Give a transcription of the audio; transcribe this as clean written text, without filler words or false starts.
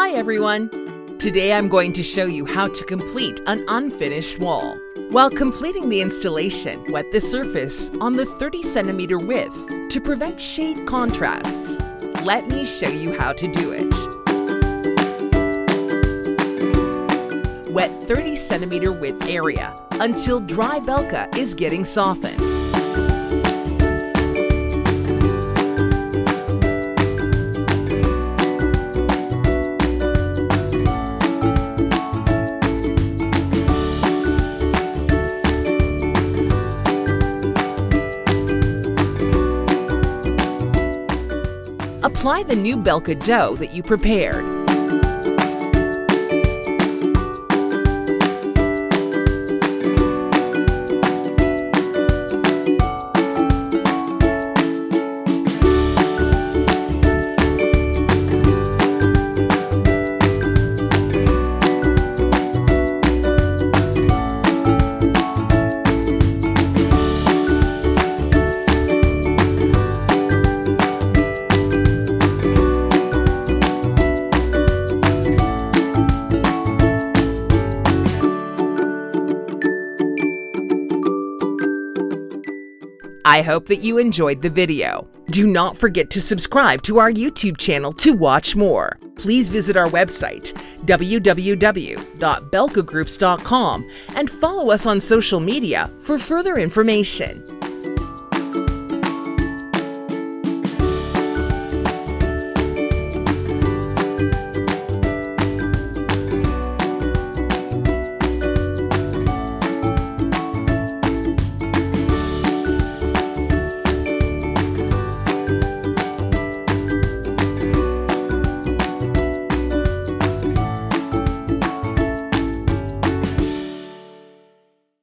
Hi everyone! Today I'm going to show you how to complete an unfinished wall. While completing the installation, wet the surface on the 30 centimeter width to prevent shade contrasts. Let me show you how to do it. Wet 30 centimeter width area until dry Belka is getting softened. Apply the new Belka dough that you prepared. I hope that you enjoyed the video. Do not forget to subscribe to our YouTube channel to watch more. Please visit our website, www.belkagroups.com, and follow us on social media for further information.